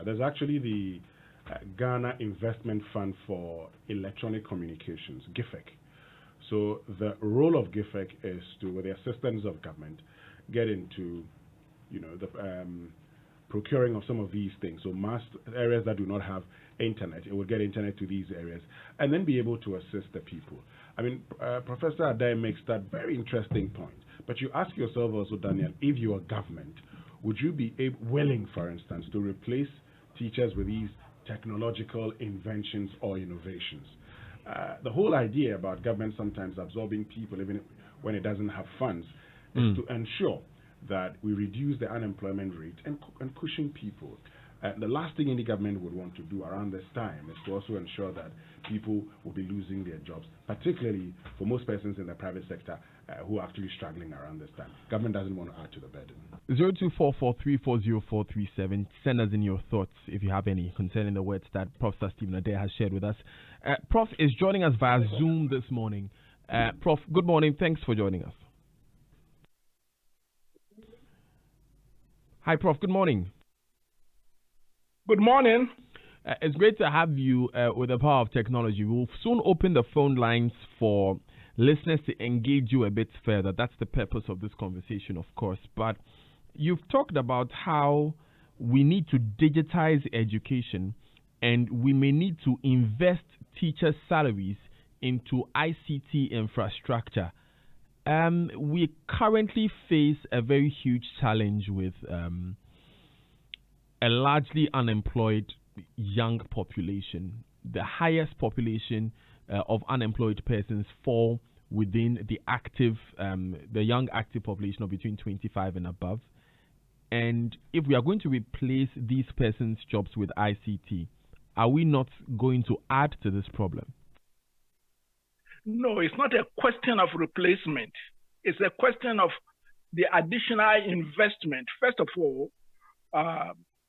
There's actually the Ghana Investment Fund for Electronic Communications, GIFEC. So the role of GIFEC is to, with the assistance of government, get into, the procuring of some of these things. So mass areas that do not have internet, it will get internet to these areas, and then be able to assist the people. I mean, Professor Adai makes that very interesting point. But you ask yourself also, Daniel, if you are government, would you be willing, for instance, to replace teachers with these technological inventions or innovations? The whole idea about government sometimes absorbing people, even when it doesn't have funds, is to ensure that we reduce the unemployment rate and cushion people. The last thing any government would want to do around this time is to also ensure that people will be losing their jobs, particularly for most persons in the private sector who are actually struggling around this time. Government doesn't want to add to the burden. 0244340437. Send us in your thoughts if you have any concerning the words that Professor Stephen Adair has shared with us. Prof is joining us via Zoom this morning. Prof, good morning. Thanks for joining us. Hi, Prof. Good morning. Good morning. It's great to have you with the power of technology. We'll soon open the phone lines for listeners to engage you a bit further. That's the purpose of this conversation, of course. But you've talked about how we need to digitize education and we may need to invest teachers' salaries into ICT infrastructure. We currently face a very huge challenge with a largely unemployed young population. The highest population of unemployed persons fall within the young active population of between 25 and above. And if we are going to replace these persons' jobs with ICT, are we not going to add to this problem? No, it's not a question of replacement. It's a question of the additional investment. First of all,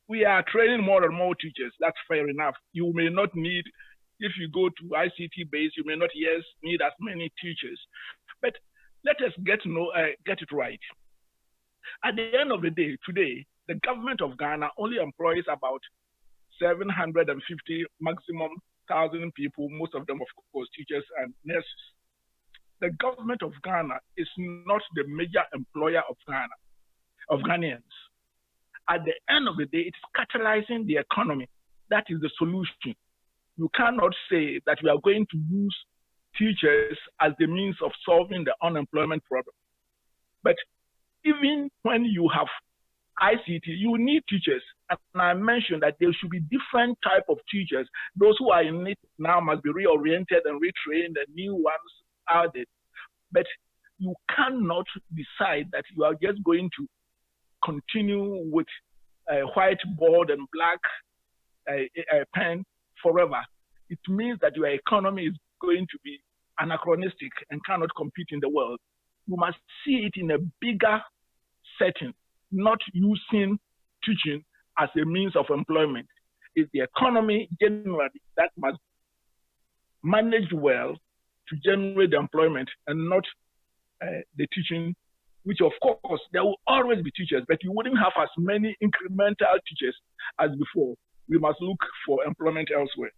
we are training more and more teachers. That's fair enough. You may not need, if you go to ICT base, you may not need as many teachers. But let us get it right. At the end of the day, today, the government of Ghana only employs about 750 maximum 1,000 people, most of them, of course, teachers and nurses. The government of Ghana is not the major employer of Ghanaians. At the end of the day, it's catalyzing the economy. That is the solution. You cannot say that we are going to use teachers as the means of solving the unemployment problem. But even when you have ICT, you need teachers. And I mentioned that there should be different type of teachers. Those who are in it now must be reoriented and retrained, and new ones added. But you cannot decide that you are just going to continue with a whiteboard and black pen forever. It means that your economy is going to be anachronistic and cannot compete in the world. You must see it in a bigger setting, not using teaching as a means of employment. It's the economy generally that must manage well to generate the employment and not the teaching, which of course there will always be teachers, but you wouldn't have as many incremental teachers as before. We must look for employment elsewhere.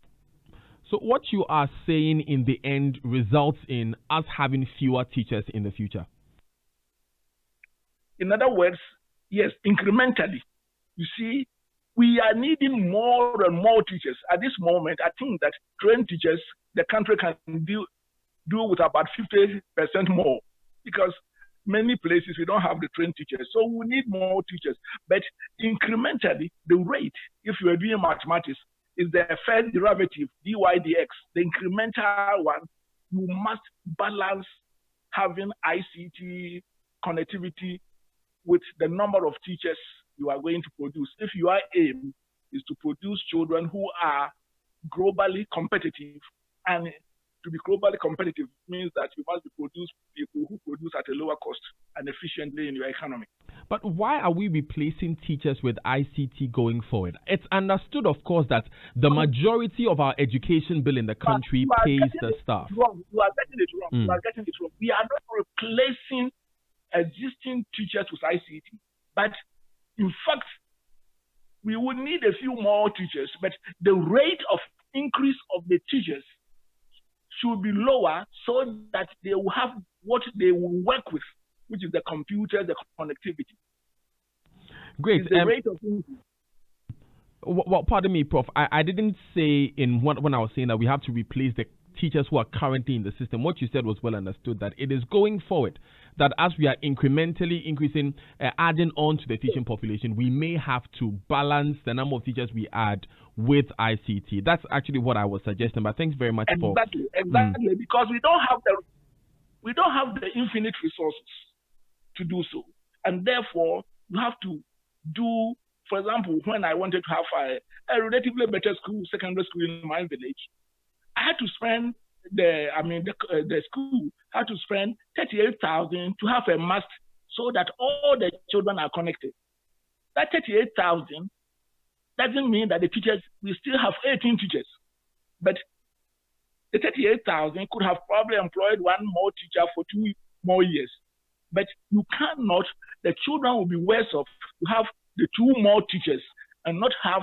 So what you are saying in the end results in us having fewer teachers in the future? In other words, yes, incrementally. You see, we are needing more and more teachers. At this moment, I think that trained teachers, the country can do with about 50% more, because many places we don't have the trained teachers. So we need more teachers. But incrementally, the rate, if you are doing mathematics, is the first derivative, dy dx, the incremental one. You must balance having ICT connectivity with the number of teachers you are going to produce. If your aim is to produce children who are globally competitive, and to be globally competitive means that you must produce people who produce at a lower cost and efficiently in your economy. But why are we replacing teachers with ICT going forward? It's understood, of course, that the majority of our education bill in the country pays the staff. You are getting it wrong. You are getting it wrong. We are not replacing existing teachers with ICT, but in fact, we would need a few more teachers, but the rate of increase of the teachers should be lower so that they will have what they will work with, which is the computer, the connectivity. Great. It's the rate of increase. Well, pardon me, Prof. I didn't say when I was saying that we have to replace the teachers who are currently in the system. What you said was well understood, that it is going forward, that as we are incrementally increasing, adding on to the teaching population, we may have to balance the number of teachers we add with ICT. That's actually what I was suggesting, but thanks very much for... Exactly, because we don't have the infinite resources to do so. And therefore, you have to do, for example, when I wanted to have a relatively better school, secondary school in my village, I had to spend the school had to spend 38,000 to have a mast so that all the children are connected. That 38,000 doesn't mean that the teachers, we still have 18 teachers, but the 38,000 could have probably employed one more teacher for 2 more years. But you cannot, the children will be worse off to have the 2 more teachers and not have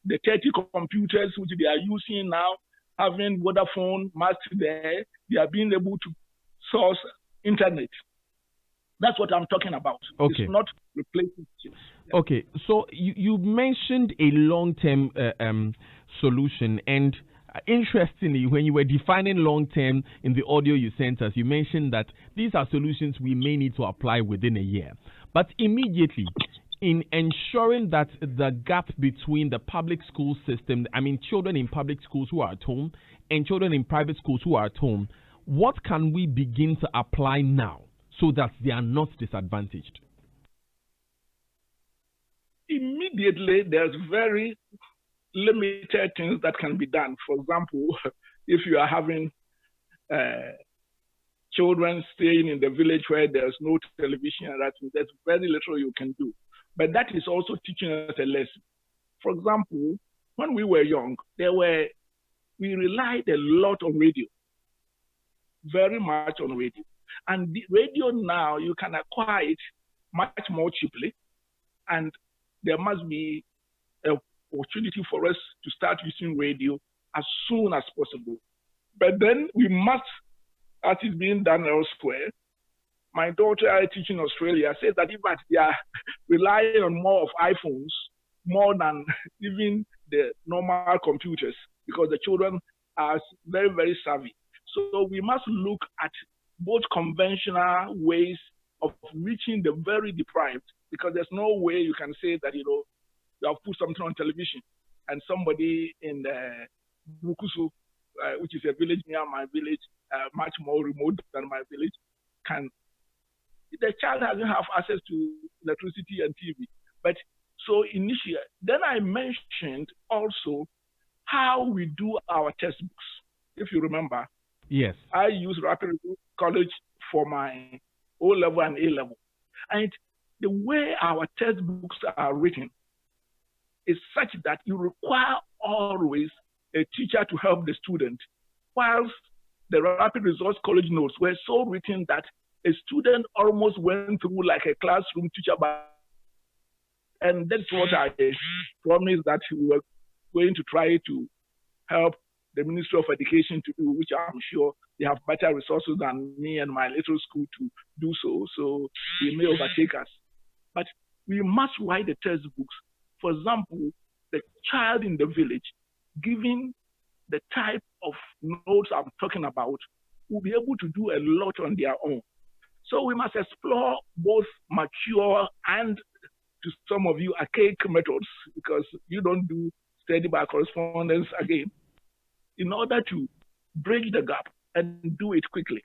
the 30 computers which they are using now, having Vodafone, mast there, they are being able to source internet. That's what I'm talking about. Okay. It's not replacing teachers. Okay, so you mentioned a long-term solution, and interestingly, when you were defining long-term in the audio you sent us, you mentioned that these are solutions we may need to apply within a year. But immediately, in ensuring that the gap between the public school system, children in public schools who are at home and children in private schools who are at home, what can we begin to apply now so that they are not disadvantaged? Immediately, there's very limited things that can be done. For example, if you are having children staying in the village where there's no television, there's very little you can do. But that is also teaching us a lesson. For example, when we were young, we relied a lot on radio, very much on radio. And the radio now, you can acquire it much more cheaply, and there must be an opportunity for us to start using radio as soon as possible. But then we must, as is being done elsewhere, my daughter teaching in Australia says that in fact they are relying on more of iPhones more than even the normal computers because the children are very, very savvy. So we must look at both conventional ways of reaching the very deprived, because there's no way you can say that, you have put something on television and somebody in Bukusu, which is a village near my village, much more remote than my village, the child doesn't have access to electricity and TV. But so initially, then I mentioned also how we do our textbooks. If you remember, yes, I use Rapid College for my O-level and A-level. And the way our textbooks are written is such that you require always a teacher to help the student, whilst the Rapid Resource College notes were so written that a student almost went through like a classroom teacher. And that's what I promised that we were going to try to help the Ministry of Education to do, which I'm sure they have better resources than me and my little school to do so. So they may overtake us. But we must write the textbooks. For example, the child in the village, given the type of notes I'm talking about, will be able to do a lot on their own. So we must explore both mature and, to some of you, archaic methods, because you don't do study by correspondence again, in order to bridge the gap and do it quickly.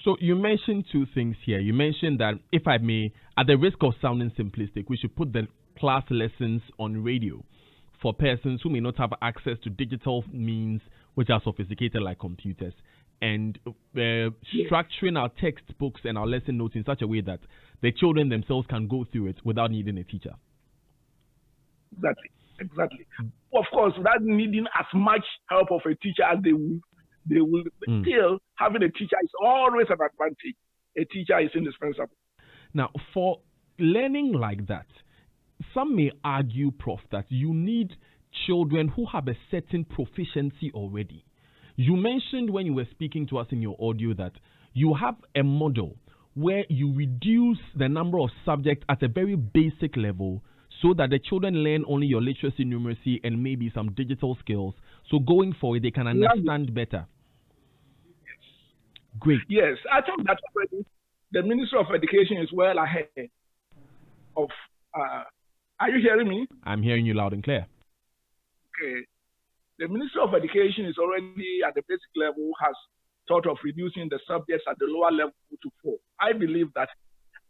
So you mentioned 2 things here. You mentioned that, if I may, at the risk of sounding simplistic, we should put the class lessons on radio for persons who may not have access to digital means which are sophisticated like computers, and structuring our textbooks and our lesson notes in such a way that the children themselves can go through it without needing a teacher. Exactly. Of course, without needing as much help of a teacher as they will still, having a teacher is always an advantage. A teacher is indispensable. Now, for learning like that, some may argue, Prof, that you need children who have a certain proficiency already. You mentioned when you were speaking to us in your audio that you have a model where you reduce the number of subjects at a very basic level so that the children learn only your literacy, numeracy, and maybe some digital skills. So going forward, they can understand better. Great. Yes, I think that already the Ministry of Education is well ahead of. Are you hearing me? I'm hearing you loud and clear. Okay. The Ministry of Education is already at the basic level, has thought of reducing the subjects at the lower level to 4. I believe that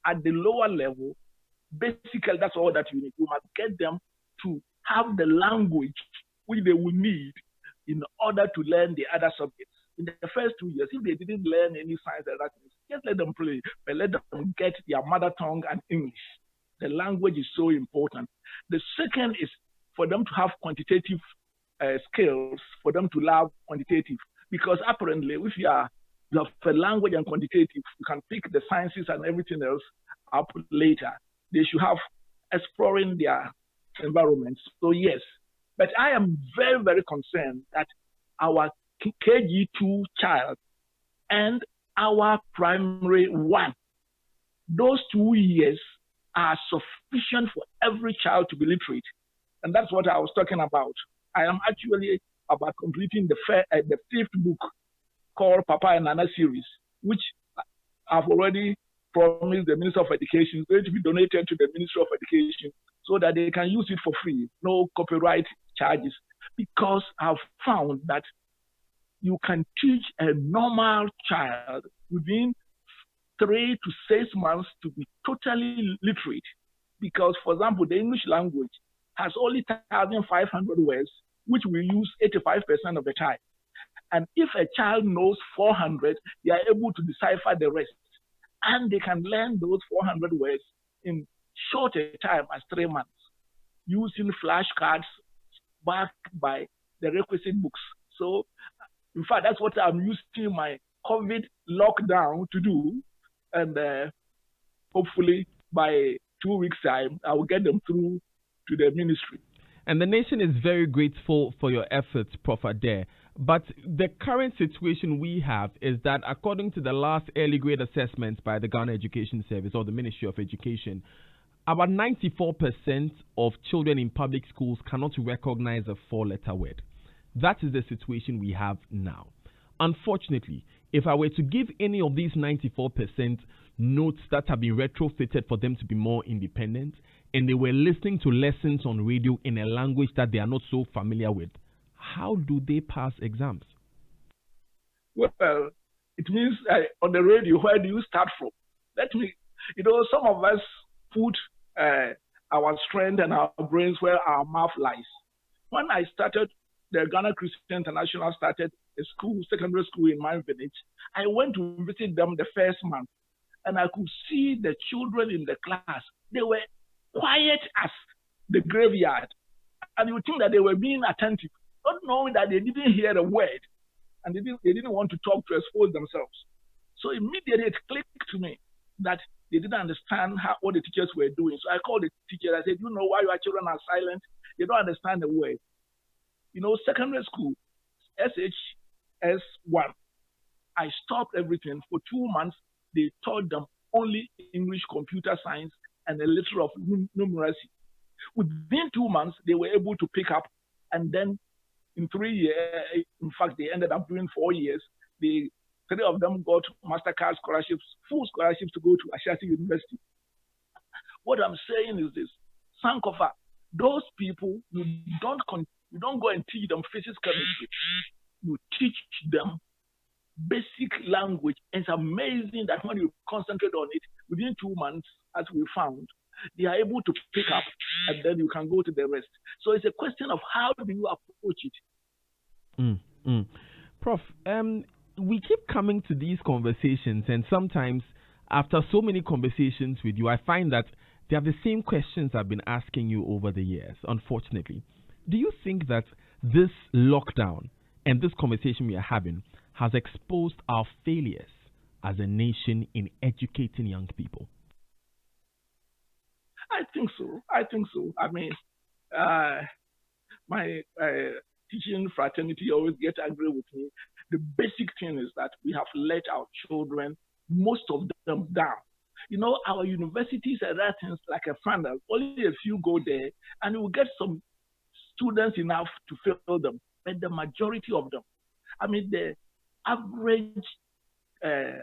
at the lower level, basically that's all that you need. You must get them to have the language which they will need in order to learn the other subjects. In the first 2 years, if they didn't learn any science and that, just let them play, but let them get their mother tongue and English. The language is so important. The second is for them to have quantitative skills, for them to love quantitative. Because apparently, if you have a language and quantitative, you can pick the sciences and everything else up later. They should have exploring their environments. So yes, but I am very, very concerned that our KG2 child and our primary 1, those 2 years are sufficient for every child to be literate. And that's what I was talking about. I am actually about completing the 5th book called Papa and Nana series, which I've already promised the Minister of Education is going to be donated to the Ministry of Education so that they can use it for free, no copyright charges. Because I've found that you can teach a normal child within 3 to 6 months to be totally literate. Because, for example, the English language has only 1,500 words, which we use 85% of the time. And if a child knows 400, they are able to decipher the rest. And they can learn those 400 words in shorter time as 3 months, using flashcards backed by the requisite books. So, in fact, that's what I'm using my COVID lockdown to do. And hopefully by 2 weeks' time, I will get them through to the ministry. And the nation is very grateful for your efforts, Prof. Adair. But the current situation we have is that according to the last early grade assessments by the Ghana Education Service or the Ministry of Education, about 94% of children in public schools cannot recognize a 4-letter word. That is the situation we have now. Unfortunately, if I were to give any of these 94% notes that have been retrofitted for them to be more independent, and they were listening to lessons on radio in a language that they are not so familiar with, how do they pass exams? Well, it means on the radio, where do you start from? Some of us put our strength and our brains where our mouth lies. When I started, the Ghana Christian International started a school, secondary school in my village. I went to visit them the first month, and I could see the children in the class. They were quiet as the graveyard. And you would think that they were being attentive, not knowing that they didn't hear a word, and they didn't want to talk to expose themselves. So immediately it clicked to me that they didn't understand what the teachers were doing. So I called the teacher. I said, you know why your children are silent? They don't understand the word. Secondary school, SHS1, I stopped everything. For 2 months, they taught them only English, computer science, and a little of numeracy. Within 2 months, they were able to pick up, and then in 3 years, in fact, they ended up doing 4 years. 3 of them got MasterCard scholarships, full scholarships to go to Ashesi University. What I'm saying is this: Sankofa, those people, you don't go and teach them physics, chemistry. You teach them basic language. And it's amazing that when you concentrate on it, within 2 months, as we found, they are able to pick up, and then you can go to the rest. So it's a question of how do you approach it. Prof, we keep coming to these conversations, and sometimes after so many conversations with you, I find that they are the same questions I've been asking you over the years, unfortunately. Do you think that this lockdown and this conversation we are having has exposed our failures as a nation in educating young people? I think so. I think so. I mean, uh, my teaching fraternity always get angry with me. The basic thing is that we have let our children, most of them, down. You know, our universities and other things like a funnel, only a few go there, and we will get some students enough to fill them. But the majority of them, I mean, the average uh,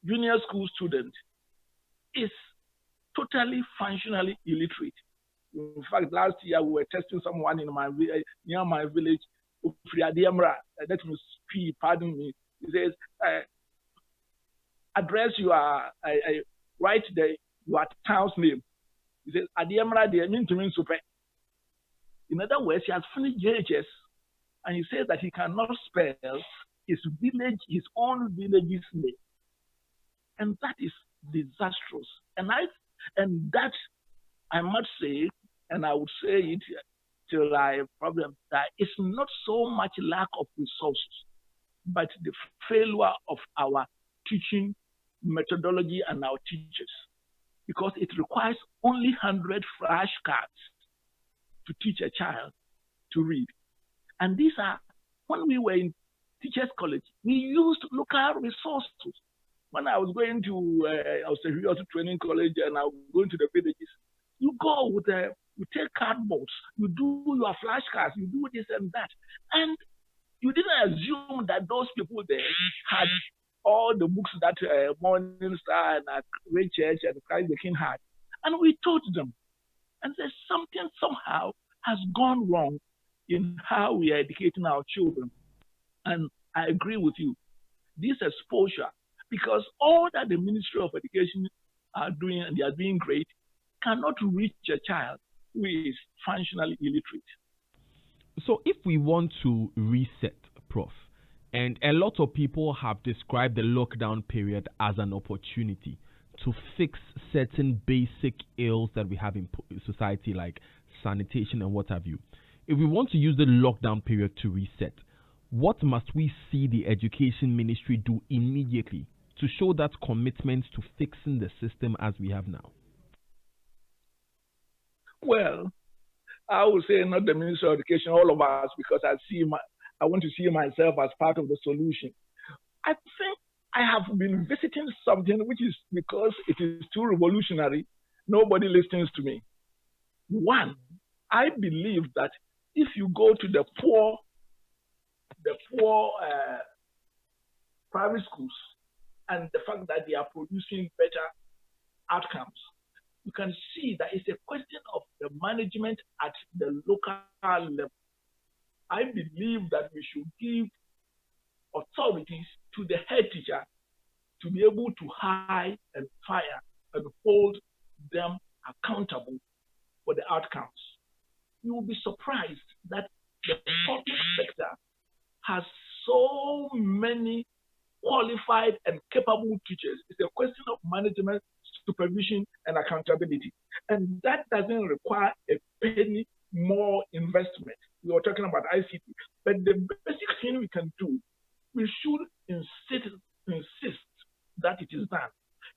junior school student is totally functionally illiterate. In fact, last year we were testing someone in my near my village, Ufriadiamra, that means P, pardon me. He says, address write your town's name. He says, Adiamra, they mean to mean super. In other words, he has finished JHS and he says that he cannot spell his village, his own village's name. And that is disastrous. And that I must say, and I would say it till I probably die, it's not so much lack of resources, but the failure of our teaching methodology and our teachers. Because it requires only 100 flashcards to teach a child to read. And these are, when we were in teachers' college, we used local resources. When I was going to, I was a training college and I was going to the villages, you go with you take cardboards, you do your flashcards, you do this and that. And you didn't assume that those people there had all the books that Morning Star and Great Church and Christ the King had. And we taught them. And there's something somehow has gone wrong in how we are educating our children. And I agree with you. This exposure, because all that the Ministry of Education are doing, and they are doing great, cannot reach a child who is functionally illiterate. So if we want to reset, Prof, and a lot of people have described the lockdown period as an opportunity to fix certain basic ills that we have in society, like sanitation and what have you. If we want to use the lockdown period to reset, what must we see the Education Ministry do immediately to show that commitment to fixing the system as we have now? Well, I would say not the Ministry of Education, all of us, because I want to see myself as part of the solution. I think I have been visiting something which is, because it is too revolutionary, nobody listens to me. One, I believe that if you go to the poor private schools and the fact that they are producing better outcomes, you can see that it's a question of the management at the local level. I believe that we should give authorities to the head teacher to be able to hire and fire and hold them accountable for the outcomes. You will be surprised that the public sector has so many qualified and capable teachers. It's a question of management, supervision, and accountability. And that doesn't require a penny more investment. We were talking about ICT. But the basic thing we can do, we should insist that it is done.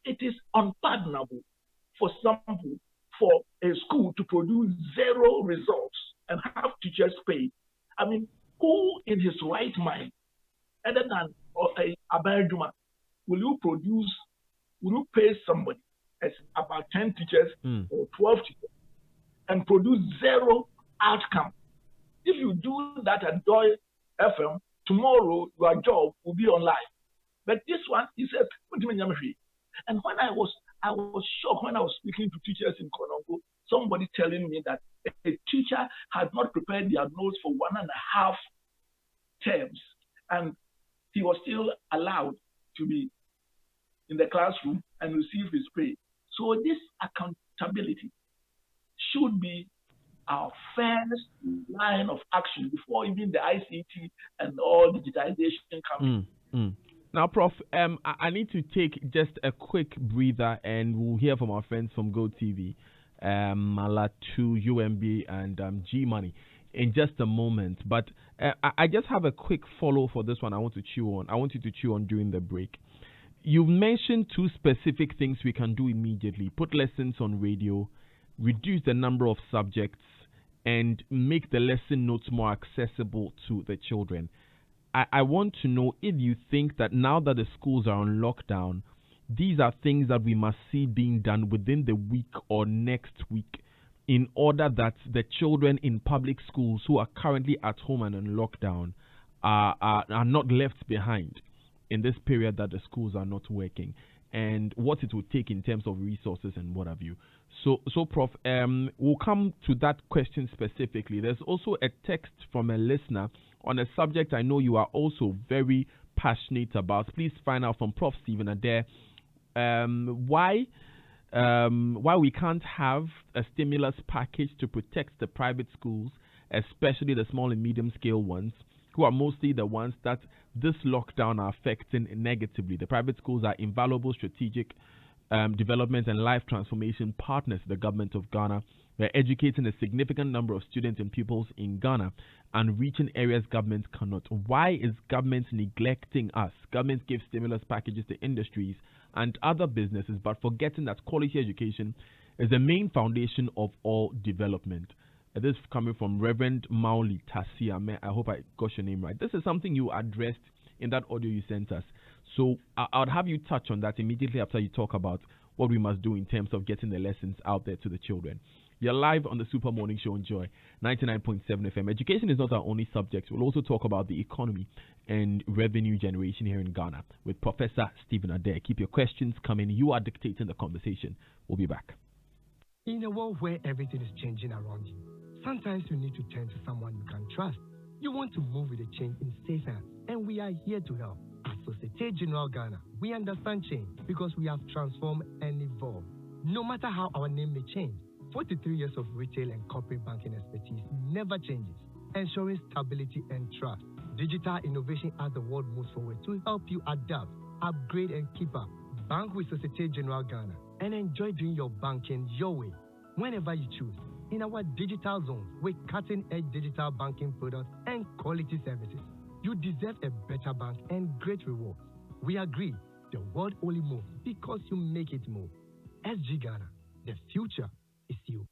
It is unpardonable, for example, for a school to produce zero results and have teachers paid. I mean, who in his right mind, other than a Aberduma, will you pay somebody as about 10 teachers or 12 teachers and produce zero outcome? If you do that at Joy FM, tomorrow your job will be online. But this one, he said, and when I was shocked when I was speaking to teachers in Konongo, somebody telling me that a teacher had not prepared their notes for 1.5 terms, and he was still allowed to be in the classroom and receive his pay. So this accountability should be our first line of action before even the ICT and all digitization comes. Now, Prof, I need to take just a quick breather, and we'll hear from our friends from GoTV, Malatu, UMB, and G Money in just a moment. But I just have a quick follow for this one. I want you to chew on during the break. you've mentioned two specific things we can do immediately. Put lessons on radio, reduce the number of subjects, and make the lesson notes more accessible to the children. I want to know if you think that now that the schools are on lockdown, these are things that we must see being done within the week or next week in order that the children in public schools who are currently at home and on lockdown are not left behind in this period that the schools are not working, and what it would take in terms of resources and what have you. So Prof, we'll come to that question specifically. There's also a text from a listener on a subject I know you are also very passionate about. Please find out from Prof. Stephen Adair why we can't have a stimulus package to protect the private schools, especially the small and medium scale ones, who are mostly the ones that this lockdown are affecting negatively. The private schools are invaluable strategic development and life transformation partners to the government of Ghana. They're educating a significant number of students and pupils in Ghana and reaching areas government cannot. Why is government neglecting us? Government gives stimulus packages to industries and other businesses, but forgetting that quality education is the main foundation of all development. This is coming from Reverend Mauli Tasia. I hope I got your name right. This is something you addressed in that audio you sent us. So I'll have you touch on that immediately after you talk about what we must do in terms of getting the lessons out there to the children. You're live on the Super Morning Show on Joy 99.7 FM. Education is not our only subject. We'll also talk about the economy and revenue generation here in Ghana with Professor Stephen Adair. Keep your questions coming. You are dictating the conversation. We'll be back. In a world where everything is changing around you, sometimes you need to turn to someone you can trust. You want to move with a change in safe hands, and we are here to help. At Societe Generale Ghana, we understand change because we have transformed and evolved. No matter how our name may change, 43 years of retail and corporate banking expertise never changes, ensuring stability and trust. Digital innovation as the world moves forward to help you adapt, upgrade, and keep up. Bank with Societe Generale Ghana and enjoy doing your banking your way, whenever you choose. In our digital zones with cutting-edge digital banking products and quality services, you deserve a better bank and great rewards. We agree, the world only moves because you make it move. SG Ghana, the future is you.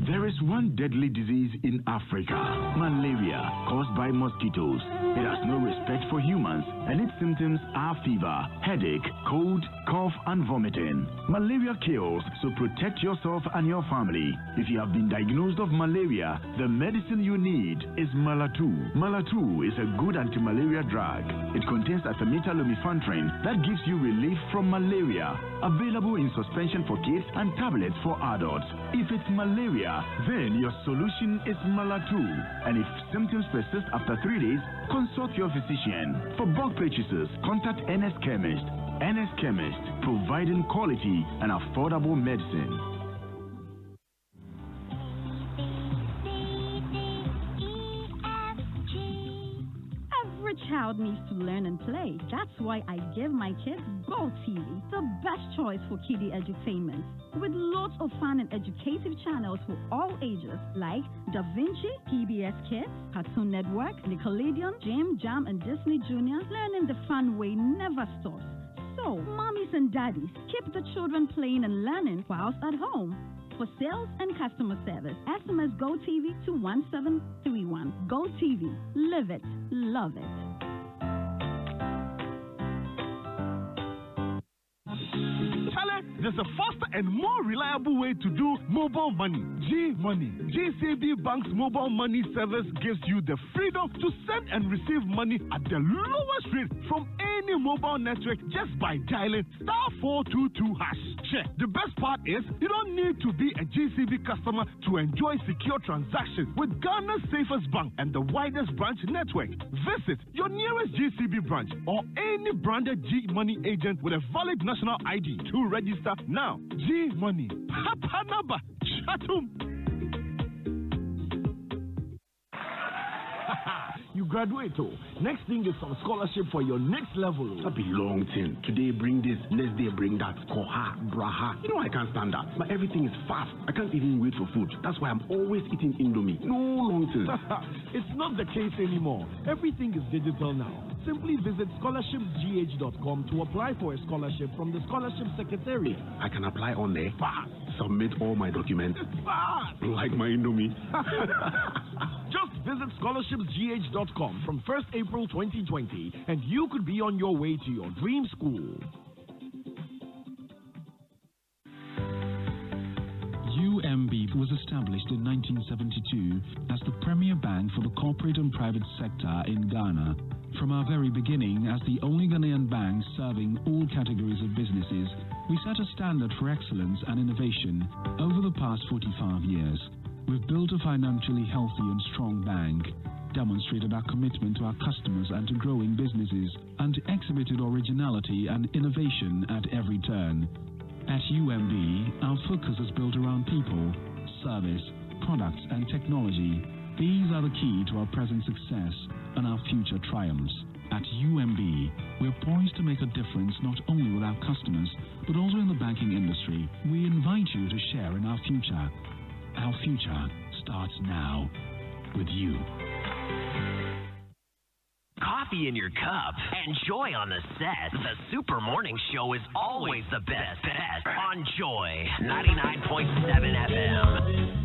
There is one deadly disease in Africa, malaria, caused by mosquitoes. It has no respect for humans, and its symptoms are fever, headache, cold, cough, and vomiting. Malaria kills, so protect yourself and your family. If you have been diagnosed of malaria, the medicine you need is Malatu. Malatu is a good anti-malaria drug. It contains artemether-lumefantrine that gives you relief from malaria. Available in suspension for kids and tablets for adults. If it's malaria, then your solution is Malatu. And if symptoms persist after 3 days, consult your physician. For bulk purchases, contact NS Chemist. NS Chemist, providing quality and affordable medicine. Child needs to learn and play. That's why I give my kids Go TV, the best choice for kiddie edutainment, with lots of fun and educative channels for all ages like Da Vinci, PBS Kids, Cartoon Network, Nickelodeon, Jim Jam, and Disney Junior. Learning the fun way never stops. So, mommies and daddies, keep the children playing and learning whilst at home. For sales and customer service, SMS Go TV to 1731. Go TV. Live it. Love it. There's a faster and more reliable way to do mobile money. G-Money. GCB Bank's mobile money service gives you the freedom to send and receive money at the lowest rate from any mobile network just by dialing *422#. Check. The best part is you don't need to be a GCB customer to enjoy secure transactions with Ghana's safest bank and the widest branch network. Visit your nearest GCB branch or any branded G-Money agent with a valid national ID to register now. G-Money. Papa number. Chatum. you graduate. Oh. Next thing is some scholarship for your next level. That be long thing. Today bring this, next day bring that. Koha, braha. You know I can't stand that. But everything is fast. I can't even wait for food. That's why I'm always eating Indomie. No nonsense. It's not the case anymore. Everything is digital now. Simply visit scholarshipsgh.com to apply for a scholarship from the Scholarship Secretariat. I can apply on there. Fast. Submit all my documents. Fast. Like my Indomie. Just visit scholarshipsgh.com from 1st April 2020 and you could be on your way to your dream school. UMB was established in 1972 as the premier bank for the corporate and private sector in Ghana. From our very beginning, as the only Ghanaian bank serving all categories of businesses, we set a standard for excellence and innovation over the past 45 years. We've built a financially healthy and strong bank, demonstrated our commitment to our customers and to growing businesses, and exhibited originality and innovation at every turn. At UMB, our focus is built around people, service, products, and technology. These are the key to our present success and our future triumphs. At UMB, we're poised to make a difference not only with our customers, but also in the banking industry. We invite you to share in our future. Our future starts now with you. Coffee in your cup and joy on the set. The Super Morning Show is always the best on Joy 99.7 FM.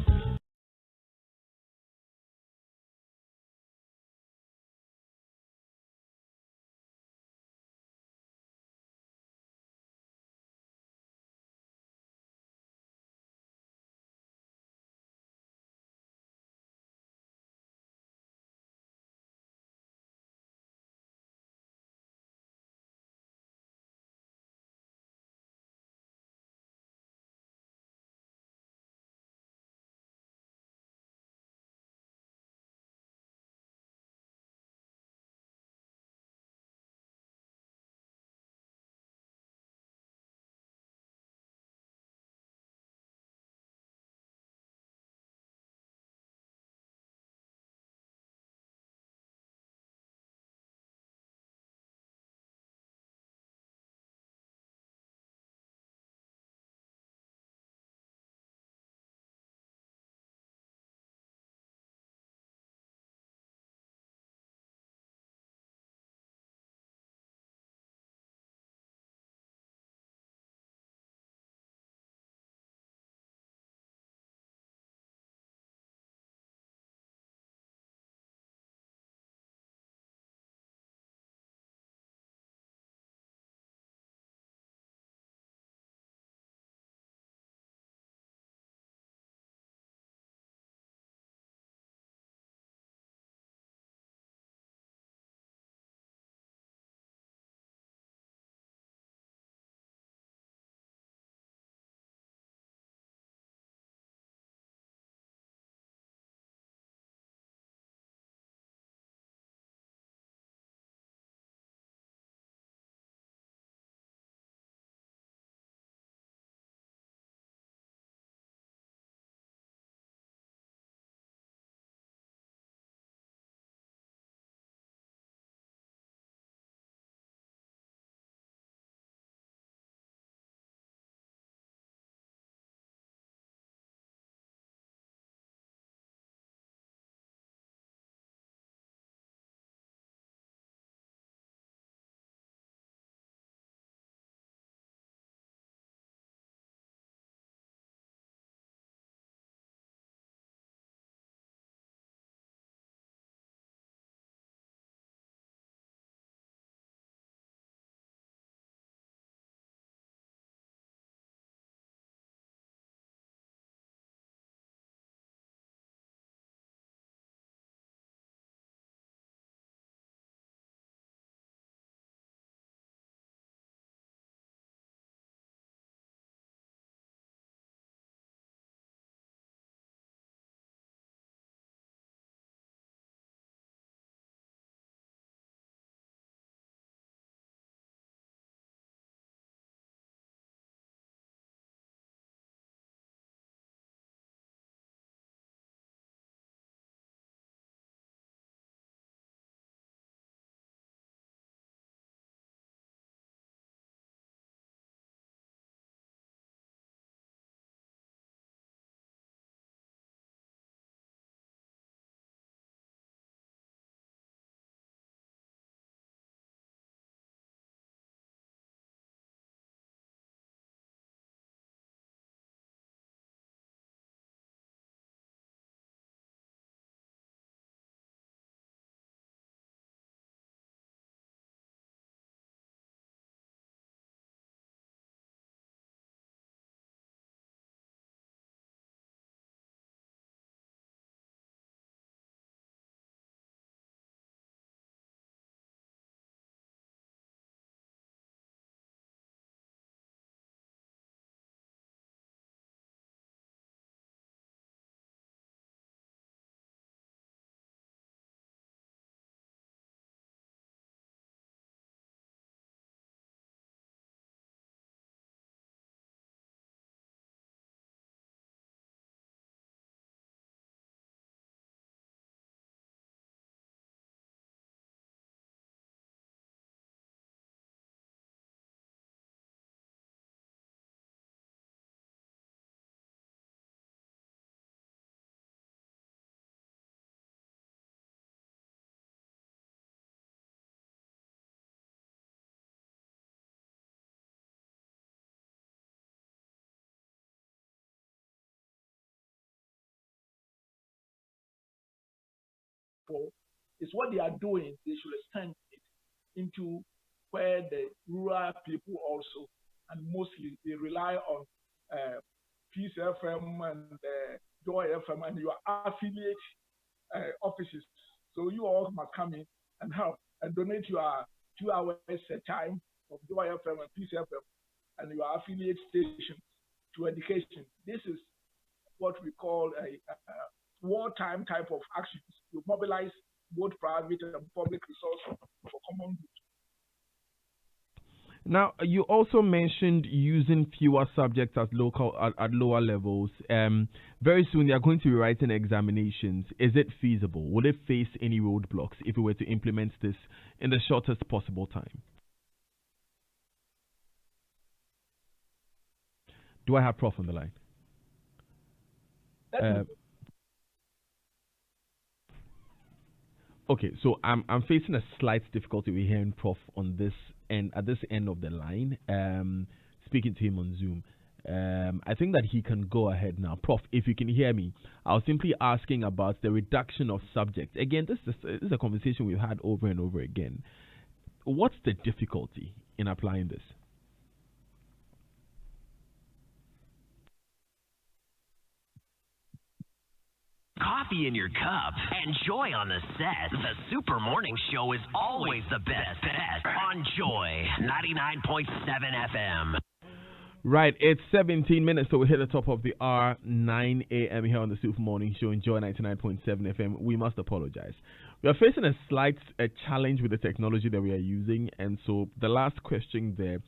example, is what they are doing. They should extend it into where the rural people also, and mostly they rely on Peace FM and Joy FM and your affiliate offices. So you all must come in and help and donate your 2 hours time of Joy FM and Peace FM and your affiliate stations to education. This is what we call a wartime type of actions to mobilize both private and public resources for common good. Now, you also mentioned using fewer subjects at lower levels. Very soon, they are going to be writing examinations. Is it feasible? Will it face any roadblocks if we were to implement this in the shortest possible time? Do I have Prof on the line? Okay, so I'm facing a slight difficulty with hearing Prof on this end, at this end of the line. Speaking to him on Zoom. I think that he can go ahead now. Prof, if you can hear me, I was simply asking about the reduction of subjects. Again, this is a conversation we've had over and over again. What's the difficulty in applying this? Coffee in your cup and Joy on the set. The Super Morning Show is always the best on Joy 99.7 FM. Right, it's 17 minutes, so we hit the top of the hour, 9 a.m. here on the Super Morning Show in Joy 99.7 FM. We must apologize. We are facing a slight challenge with the technology that we are using, and so the last question there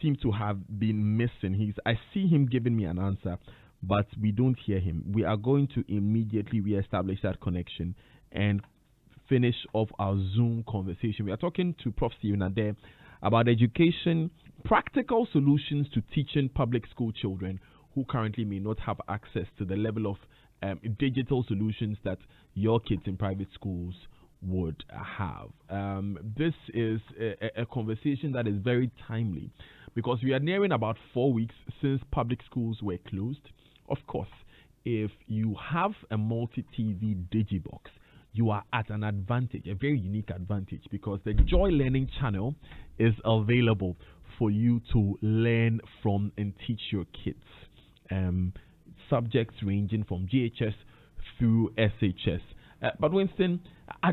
seems to have been missing. I see him giving me an answer, but we don't hear him. We are going to immediately reestablish that connection and finish off our Zoom conversation. We are talking to Prof. Stephen Ade about education, practical solutions to teaching public school children who currently may not have access to the level of digital solutions that your kids in private schools would have. This is a conversation that is very timely because we are nearing about 4 weeks since public schools were closed. Of course, if you have a multi-TV digibox, you are at an advantage, a very unique advantage, because the Joy Learning channel is available for you to learn from and teach your kids. Subjects ranging from GHS through SHS. But Winston,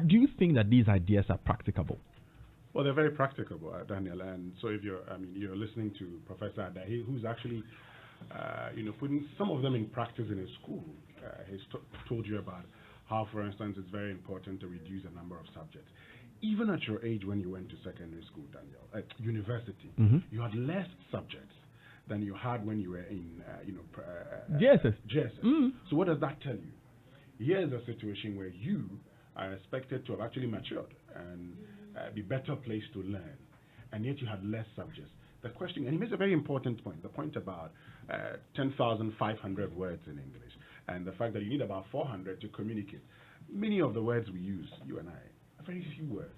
do you think that these ideas are practicable? Well, they're very practicable, Daniel. And so if you're listening to Professor Adahi, who's actually putting some of them in practice in his school. He's told you about how, for instance, it's very important to reduce the number of subjects. Even at your age when you went to secondary school, Daniel, at university, you had less subjects than you had when you were in, GSS. So what does that tell you? Here's a situation where you are expected to have actually matured and be better placed to learn, and yet you had less subjects. The question, and he makes a very important point, the point about 10,500 words in English, and the fact that you need about 400 to communicate. Many of the words we use, you and I, are very few words.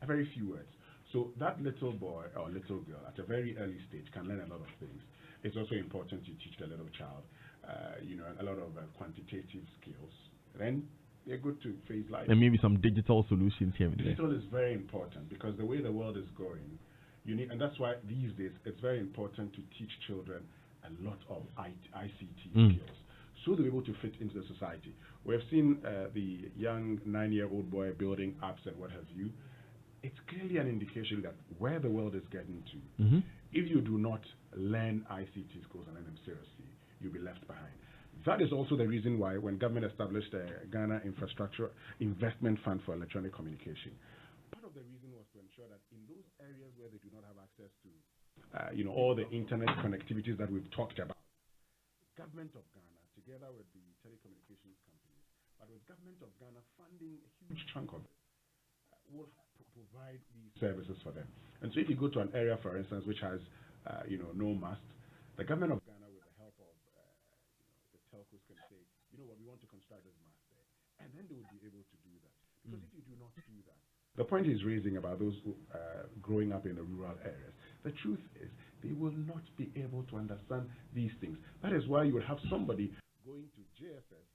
A very few words. So that little boy or little girl at a very early stage can learn a lot of things. It's also important to teach the little child, a lot of quantitative skills. Then they're good to face life. And maybe some digital solutions here and there. Digital is very important because the way the world is going, and that's why these days it's very important to teach children a lot of ICT skills so they're able to fit into the society. We have seen the young 9-year-old boy building apps and what have you. It's clearly an indication that where the world is getting to, if you do not learn ICT skills and learn them seriously, you'll be left behind. That is also the reason why when government established the Ghana Infrastructure Investment Fund for Electronic Communication, part of the reason was to ensure that in those areas where they do not have access to all the internet connectivities that we've talked about, government of Ghana, together with the telecommunications companies, but with government of Ghana funding a huge chunk of it, will provide these services for them. And so if you go to an area, for instance, which has no mast, the government of Ghana, with the help of the telcos, can say, you know what, we want to construct this mast there. And then they would be able to do that. Because if you do not do that, the point he's raising about those growing up in the rural areas, the truth is they will not be able to understand these things. That is why you will have somebody going to JSS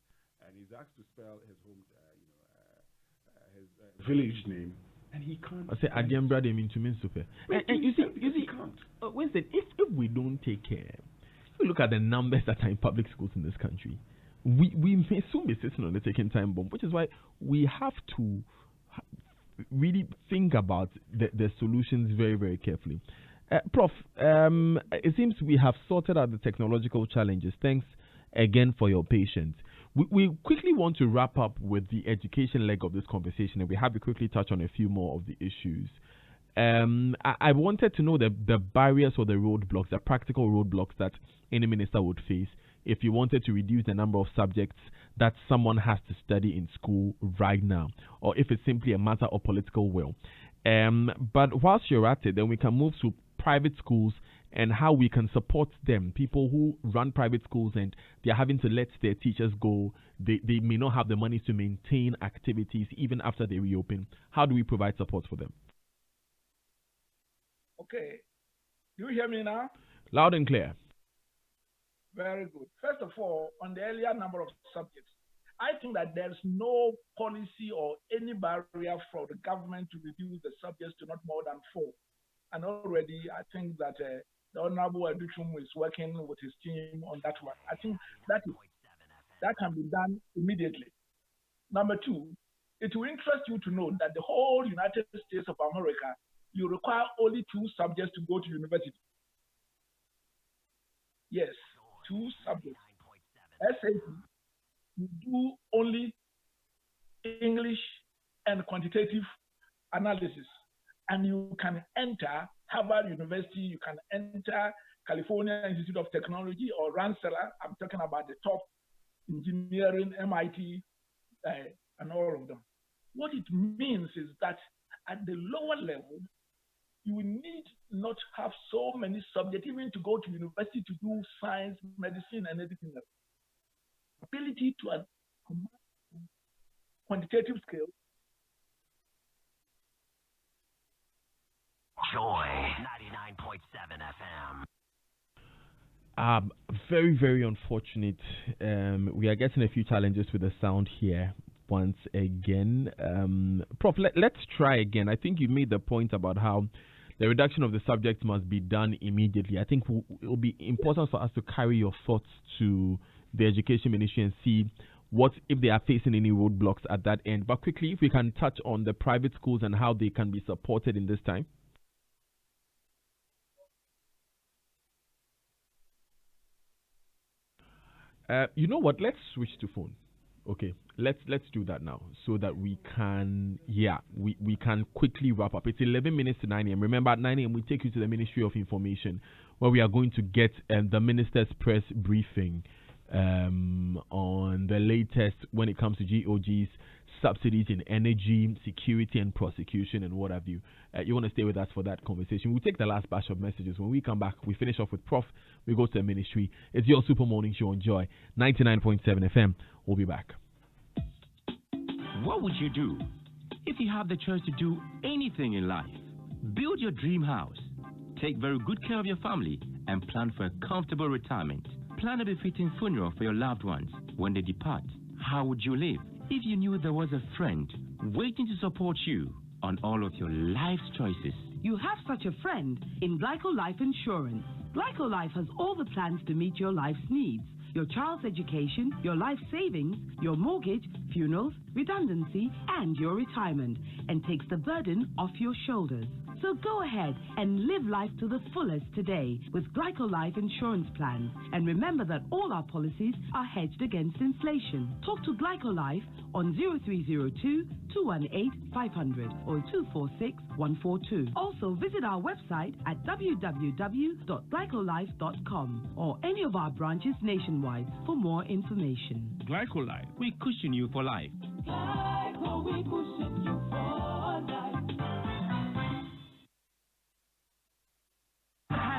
and he's asked to spell his home his village name, and he can't. I say Adiambra they mean to mean super. And you see, Winston, if we don't take care, if we look at the numbers that are in public schools in this country, we may soon be sitting on the ticking time bomb, which is why we have to really think about the solutions very, very carefully. Prof, it seems we have sorted out the technological challenges. Thanks again for your patience. We quickly want to wrap up with the education leg of this conversation, and we have to quickly touch on a few more of the issues. I wanted to know the barriers or the roadblocks, the practical roadblocks that any minister would face if you wanted to reduce the number of subjects that someone has to study in school right now, or if it's simply a matter of political will. But whilst you're at it, then we can move to private schools and how we can support them. People who run private schools and they're having to let their teachers go. They may not have the money to maintain activities even after they reopen. How do we provide support for them? Okay. Do you hear me now? Loud and clear. Very good. First of all, on the earlier number of subjects, I think that there's no policy or any barrier for the government to reduce the subjects to not more than 4. And already, I think that the Honorable Educhum is working with his team on that one. I think that can be done immediately. Number 2, it will interest you to know that the whole United States of America, you require only 2 subjects to go to university. Yes, 2 subjects. SAT, you do only English and quantitative analysis. And you can enter Harvard University, you can enter California Institute of Technology or Rensselaer. I'm talking about the top engineering, MIT, and all of them. What it means is that at the lower level, you need not have so many subjects, even to go to university to do science, medicine, and everything else. Ability to quantitative skills. Joy 99.7 FM. Very, very unfortunate. We are getting a few challenges with the sound here once again. Prof, let's try again. I think you made the point about how the reduction of the subject must be done immediately. I think it will be important for us to carry your thoughts to the Education Ministry and see what if they are facing any roadblocks at that end. But quickly, if we can touch on the private schools and how they can be supported in this time. You know what? Let's switch to phone. Okay, let's do that now so that we can we can quickly wrap up. It's 11 minutes to 9 a.m. Remember, at 9 a.m. we take you to the Ministry of Information where we are going to get the minister's press briefing on the latest when it comes to GOG's subsidies in energy, security, and prosecution, and what have you. You want to stay with us for that conversation. We'll take the last batch of messages. When we come back, we finish off with Prof. We go to the ministry. It's your Super Morning Show on Joy 99.7 FM. We'll be back. What would you do if you have the choice to do anything in life? Build your dream house, take very good care of your family, and plan for a comfortable retirement. Plan a befitting funeral for your loved ones when they depart. How would you live if you knew there was a friend waiting to support you on all of your life's choices? You have such a friend in Glyco Life Insurance. Glyco Life has all the plans to meet your life's needs. Your child's education, your life savings, your mortgage, funerals, redundancy, and your retirement, and takes the burden off your shoulders. So go ahead and live life to the fullest today with Glyco Life Insurance plans. And remember that all our policies are hedged against inflation. Talk to Glyco Life on 0302 218 500 or 246 142. Also visit our website at www.glycolife.com or any of our branches nationwide for more information. Glyco Life, we cushion you for life. Glyco, we cushion you for life.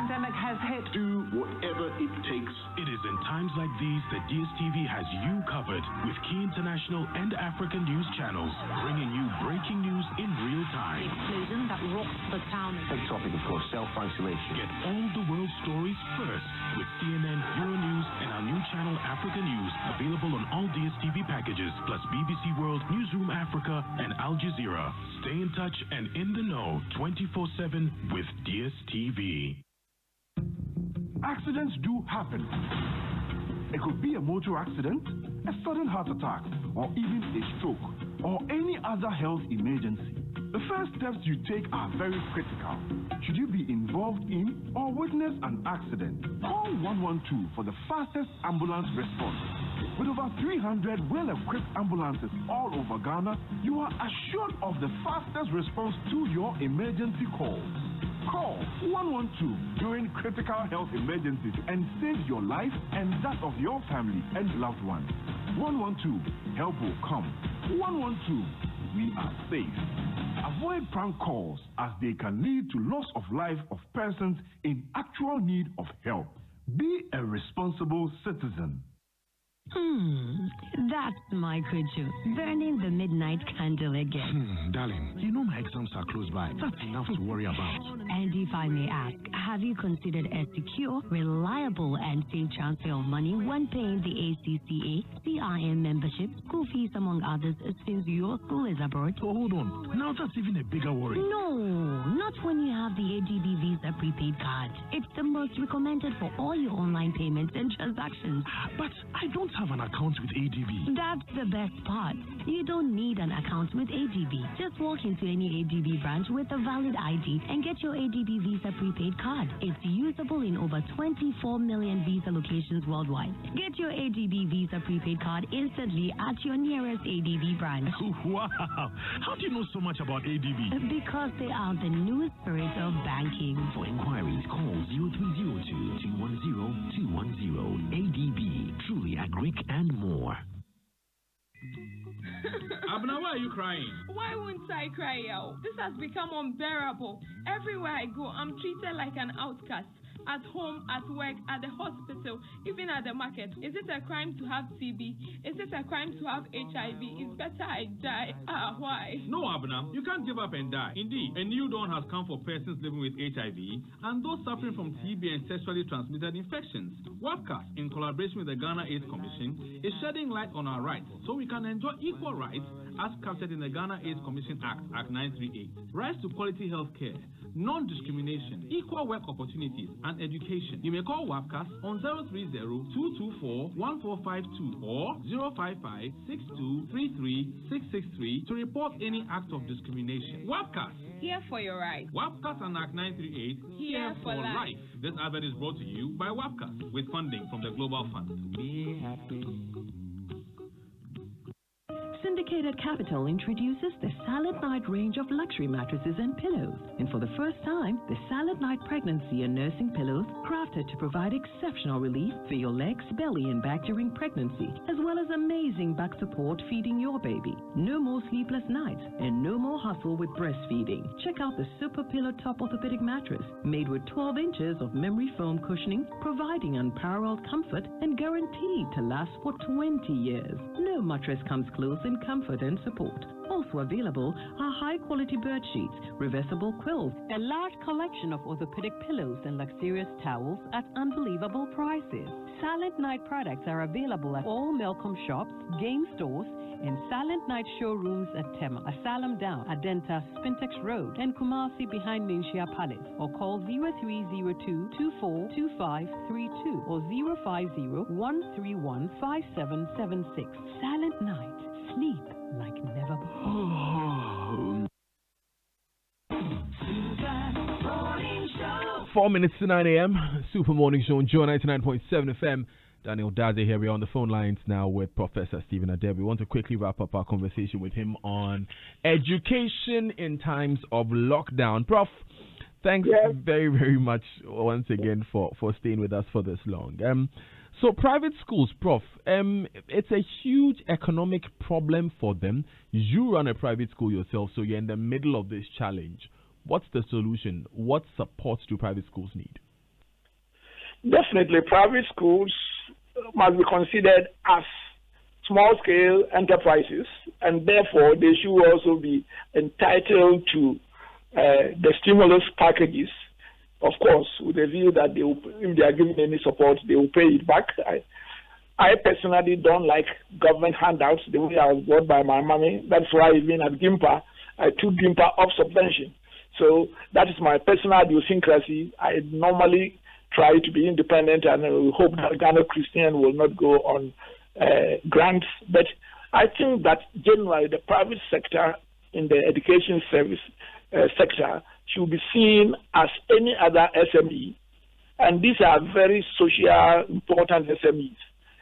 pandemic has hit. Do whatever it takes. It is in times like these that DSTV has you covered with key international and African news channels, bringing you breaking news in real time. Explosion that rocks the town. Big topic, of course, self-isolation. Get all the world's stories first with CNN, Euronews, and our new channel Africa News, available on all DSTV packages, plus BBC World, Newsroom Africa, and Al Jazeera. Stay in touch and in the know 24/7 with DSTV. Accidents do happen. It could be a motor accident, a sudden heart attack, or even a stroke, or any other health emergency. The first steps you take are very critical. Should you be involved in or witness an accident, call 112 for the fastest ambulance response. With over 300 well-equipped ambulances all over Ghana, you are assured of the fastest response to your emergency calls. Call 112 during critical health emergencies and save your life and that of your family and loved ones. 112, help will come. 112, we are safe. Avoid prank calls as they can lead to loss of life of persons in actual need of help. Be a responsible citizen. That's my creature, burning the midnight candle again. Darling, you know my exams are close by. That's enough to worry about. And if I may ask, have you considered a secure, reliable, and safe transfer of money when paying the ACCA, CIM membership, school fees, among others, since your school is abroad? So hold on. Now that's even a bigger worry. No, not when you have the ADB Visa prepaid card. It's the most recommended for all your online payments and transactions. But I don't have an account with ADB. That's the best part. You don't need an account with ADB. Just walk into any ADB branch with a valid ID and get your ADB Visa prepaid card. It's usable in over 24 million Visa locations worldwide. Get your ADB Visa prepaid card instantly at your nearest ADB branch. Wow! How do you know so much about ADB? Because they are the new spirit of banking. For inquiries, call 0302 210 210. ADB, truly agric and more. Abna, why are you crying? Why wouldn't I cry out? This has become unbearable. Everywhere I go, I'm treated like an outcast. At home, at work, at the hospital, even at the market. Is it a crime to have TB? Is it a crime to have HIV? It's better I die. Why? No, Abna, you can't give up and die. Indeed, a new dawn has come for persons living with HIV and those suffering from TB and sexually transmitted infections. WAPCAS, in collaboration with the Ghana AIDS Commission, is shedding light on our rights so we can enjoy equal rights as captured in the Ghana AIDS Commission Act, Act 938. Rights to quality health care, non-discrimination, equal work opportunities, and education. You may call WAPCAS on 030-224-1452 or 055-6233-663 to report any act of discrimination. WAPCAS, here for your rights. WAPCAS and Act 938, here for life. This advert is brought to you by WAPCAS with funding from the Global Fund. Be happy. Syndicated Capital introduces the Silent Night range of luxury mattresses and pillows. And for the first time, the Silent Night pregnancy and nursing pillows, crafted to provide exceptional relief for your legs, belly, and back during pregnancy, as well as amazing back support feeding your baby. No more sleepless nights and no more hustle with breastfeeding. Check out the Super Pillow Top Orthopedic Mattress, made with 12 inches of memory foam cushioning, providing unparalleled comfort and guaranteed to last for 20 years. No mattress comes close in comfort and support. Also available are high-quality bird sheets, reversible quilts, a large collection of orthopedic pillows and luxurious towels at unbelievable prices. Silent Night products are available at all Melcom shops, game stores, and Silent Night showrooms at Tema, Asylum Down, Adenta, Spintex Road, and Kumasi behind Minshia Palace, or call 0302-242532 or 050-131-5776. Silent Night. Sleep like never before. 4 minutes to 9 a.m. Super Morning Show on Joy997 FM. Daniel Daze here. We're on the phone lines now with Professor Stephen Adeb. We want to quickly wrap up our conversation with him on education in times of lockdown. Prof, thanks very, very much once again for staying with us for this long. So private schools, Prof, it's a huge economic problem for them. You run a private school yourself, so you're in the middle of this challenge. What's the solution? What supports do private schools need? Definitely, private schools must be considered as small-scale enterprises, and therefore they should also be entitled to the stimulus packages. Of course, with the view that they will, if they are given any support, they will pay it back. I personally don't like government handouts the way I was brought by my mommy. That's why even at GIMPA, I took GIMPA off subvention. So that is my personal idiosyncrasy. I normally try to be independent, and I hope that Ghana Christian will not go on grants. But I think that generally the private sector in the education service sector should be seen as any other SME. And these are very social important SMEs.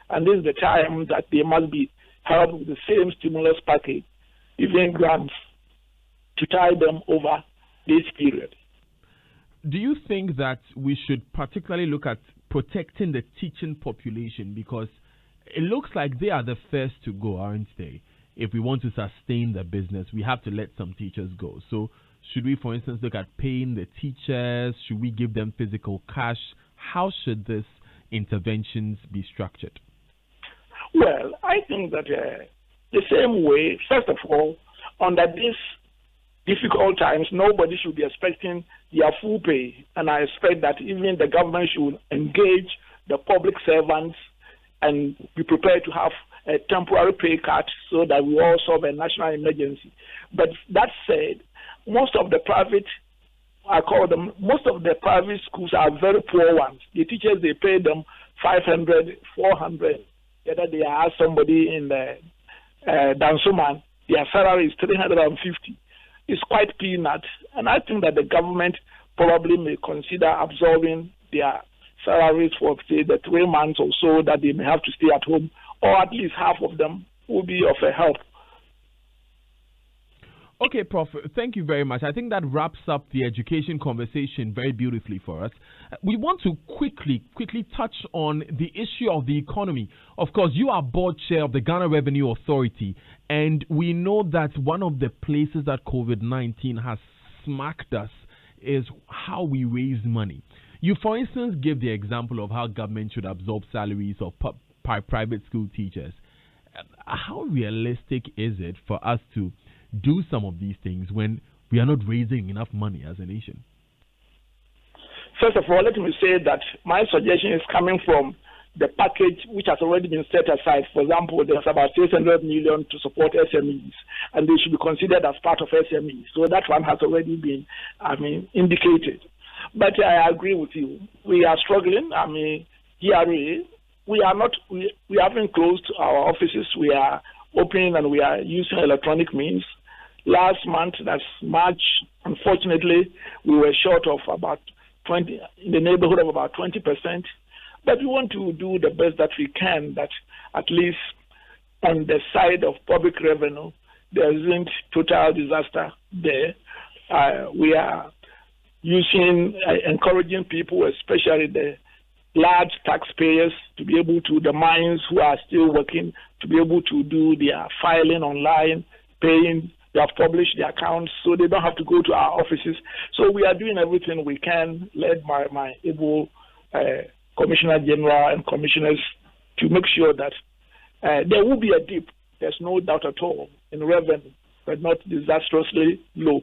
And this is the time that they must be helped with the same stimulus package, even grants, to tie them over this period. Do you think that we should particularly look at protecting the teaching population, because it looks like they are the first to go, aren't they? If we want to sustain the business, we have to let some teachers go. So should we, for instance, look at paying the teachers? Should we give them physical cash? How should these interventions be structured? Well, I think that the same way, first of all, under these difficult times, nobody should be expecting their full pay. And I expect that even the government should engage the public servants and be prepared to have a temporary pay cut so that we all solve a national emergency. But that said, most of the private schools are very poor ones. The teachers, they pay them 500, 400. The other day I asked somebody in the Dansuman, their salary is 350. It's quite peanut. And I think that the government probably may consider absorbing their salaries for, say, the 3 months or so that they may have to stay at home, or at least half of them will be of a help. Okay, Prof, thank you very much. I think that wraps up the education conversation very beautifully for us. We want to quickly touch on the issue of the economy. Of course, you are board chair of the Ghana Revenue Authority, and we know that one of the places that COVID-19 has smacked us is how we raise money. You, for instance, give the example of how government should absorb salaries of private school teachers. How realistic is it for us to do some of these things when we are not raising enough money as a nation? First of all, let me say that my suggestion is coming from the package which has already been set aside. For example, there's about 600 million to support SMEs, and they should be considered as part of SMEs. So that one has already been, indicated. But I agree with you. We are struggling. GRA, we haven't closed our offices. We are opening and we are using electronic means. Last month, that's March, unfortunately, we were short of about 20, in the neighborhood of about 20%. But we want to do the best that we can, that at least on the side of public revenue, there isn't total disaster there. We are encouraging people, especially the large taxpayers, to be able to, the mines who are still working, to be able to do their filing online, paying. They have published their accounts, so they don't have to go to our offices. So we are doing everything we can, led by my able Commissioner General and commissioners, to make sure that there will be a dip. There's no doubt at all in revenue, but not disastrously low.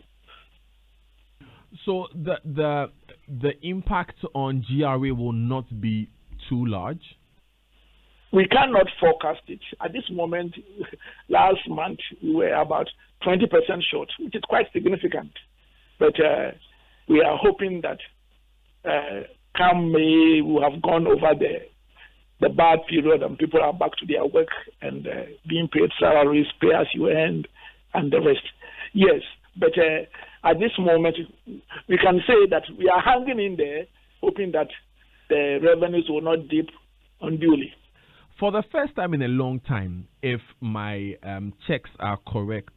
So the impact on GRA will not be too large? We cannot forecast it. At this moment, last month, we were about 20% short, which is quite significant. But we are hoping that come May, we have gone over the bad period and people are back to their work and being paid salaries, pay as you earn, and the rest. Yes, but at this moment, we can say that we are hanging in there, hoping that the revenues will not dip unduly. For the first time in a long time, if my checks are correct,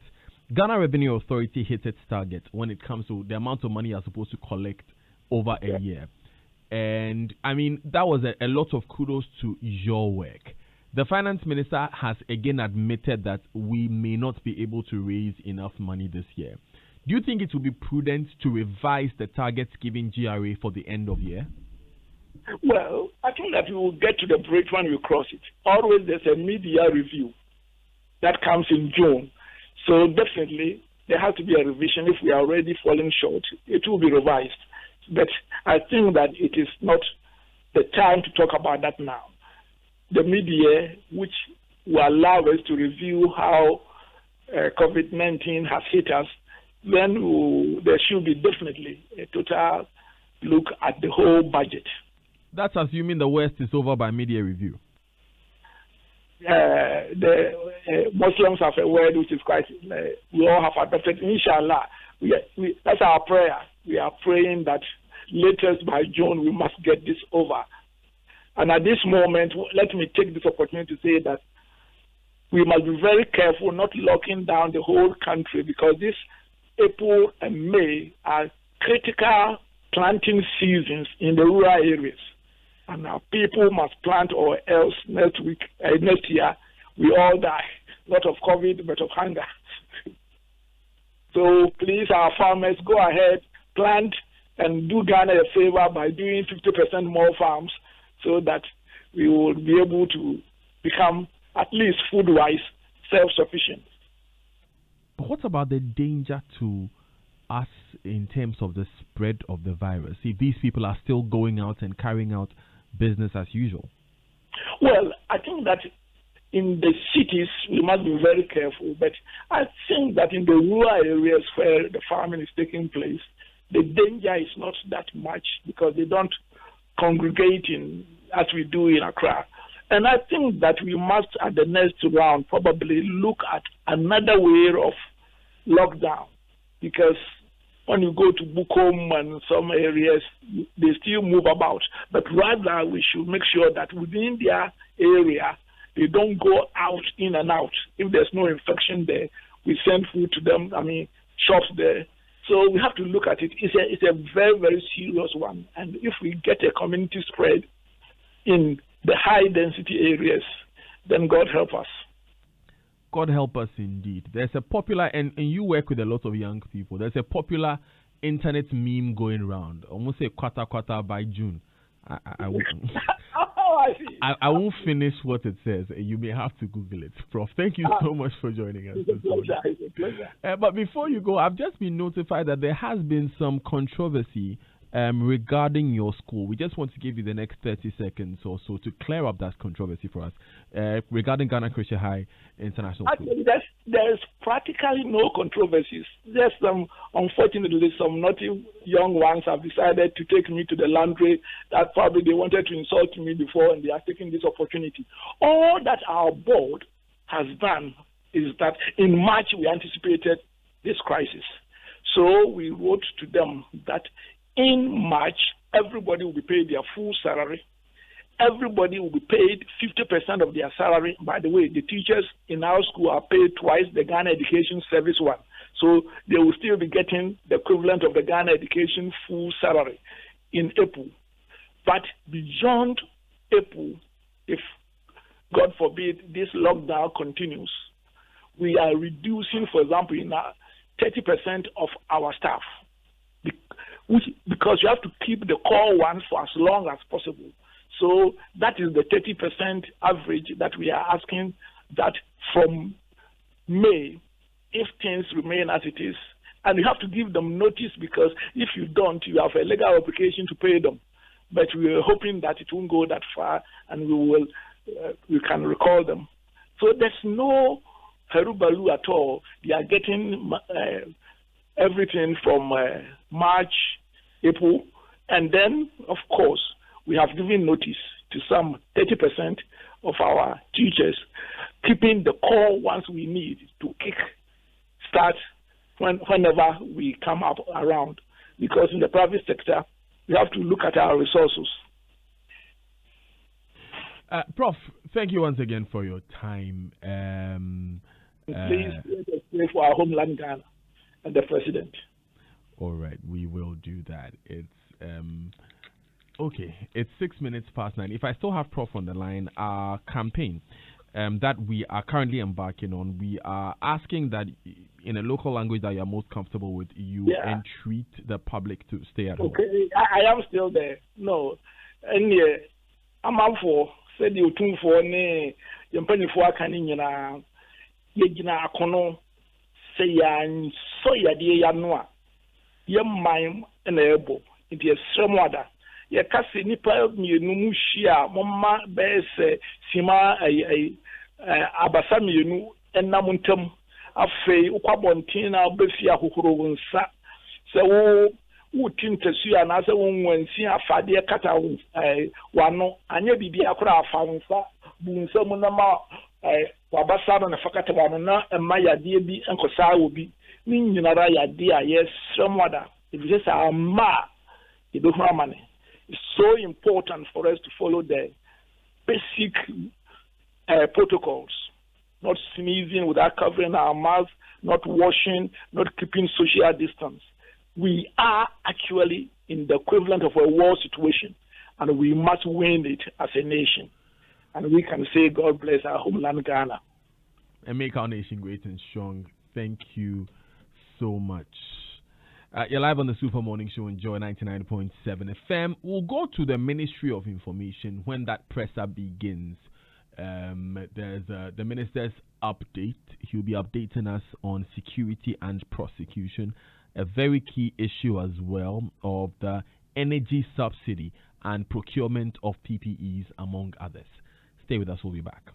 Ghana Revenue Authority hit its target when it comes to the amount of money you're supposed to collect over a year. And, that was a lot of kudos to your work. The finance minister has again admitted that we may not be able to raise enough money this year. Do you think it will be prudent to revise the targets given GRA for the end of year? Well, I think that we will get to the bridge when we cross it. Always there's a mid-year review that comes in June. So definitely there has to be a revision. If we are already falling short, it will be revised. But I think that it is not the time to talk about that now. The mid-year, which will allow us to review how COVID-19 has hit us, then there should be definitely a total look at the whole budget. That's assuming the worst is over by mid-year review. The Muslims have a word which is quite, we all have adopted, inshallah. That's our prayer. We are praying that latest by June we must get this over. And at this moment, let me take this opportunity to say that we must be very careful not locking down the whole country, because this April and May are critical planting seasons in the rural areas. And our people must plant, or else next year, we all die. Not of COVID, but of hunger. So please, our farmers, go ahead, plant, and do Ghana a favor by doing 50% more farms, so that we will be able to become, at least food-wise, self-sufficient. But what about the danger to us in terms of the spread of the virus, if these people are still going out and carrying out business as usual? Well, I think that in the cities, we must be very careful. But I think that in the rural areas where the farming is taking place, the danger is not that much, because they don't congregate as we do in Accra. And I think that we must, at the next round, probably look at another way of lockdown, because when you go to Bukom and some areas, they still move about. But rather, we should make sure that within their area, they don't go out, in and out. If there's no infection there, we send food to them, shops there. So we have to look at it. It's a very, very serious one. And if we get a community spread in the high-density areas, then God help us. God help us indeed. There's a popular, and you work with a lot of young people, there's a popular internet meme going around. Almost say quarter by June. I won't finish what it says. You may have to Google it. Prof, thank you so much for joining us. It's a pleasure. But before you go, I've just been notified that there has been some controversy regarding your school. We just want to give you the next 30 seconds or so to clear up that controversy for us regarding Ghana Christian High International School. Actually, there's practically no controversies. There's unfortunately, some naughty young ones have decided to take me to the laundry that probably they wanted to insult me before, and they are taking this opportunity. All that our board has done is that in March we anticipated this crisis. So we wrote to them that in March, everybody will be paid their full salary. Everybody will be paid 50% of their salary. By the way, the teachers in our school are paid twice the Ghana Education Service one. So they will still be getting the equivalent of the Ghana Education full salary in April. But beyond April, if, God forbid, this lockdown continues, we are reducing, for example, 30% of our staff. Because you have to keep the core ones for as long as possible. So that is the 30% average that we are asking, that from May, if things remain as it is, and you have to give them notice, because if you don't, you have a legal obligation to pay them. But we are hoping that it won't go that far, and we can recall them. So there's no harubalu at all. They are getting everything from March, April, and then, of course, we have given notice to some 30% of our teachers, keeping the core ones we need to start whenever we come up around. Because in the private sector, we have to look at our resources. Prof, thank you once again for your time. Please pray for our homeland Ghana and the president. All right, we will do that. It's okay. It's 6 minutes past 9. If I still have Prof on the line, our campaign that we are currently embarking on, we are asking that in a local language that you are most comfortable with, you entreat the public to stay at home. Okay, I am still there. No, and amanfo said you tune for ne yempanyfo aka ne nyina yegina akono say yan so yade ya no a yemman na ebo nti esremwada ye kase nipa mienu mu hia momma bese sima abasa mienu enam ntam afei ukwabontin na obefia hohoro wonsa se wo tintasu ya na se wonwansi afade kata wano anya bibia akora afansa bunsa mu na ma wabasa na fakata wano na emma yade bi enkosa obi ni nyinara yade a yesremwada ebise sa ma ibehuamane. It's so important for us to follow the basic protocols, not sneezing without covering our mouth, not washing, not keeping social distance. We are actually in the equivalent of a war situation, and we must win it as a nation. And we can say, God bless our homeland, Ghana. And make our nation great and strong. Thank you so much. You're live on the Super Morning Show on Joy 99.7 FM. We'll go to the Ministry of Information when that presser begins. There's the minister's update. He'll be updating us on security and prosecution, a very key issue as well of the energy subsidy and procurement of PPEs, among others. Stay with us. We'll be back.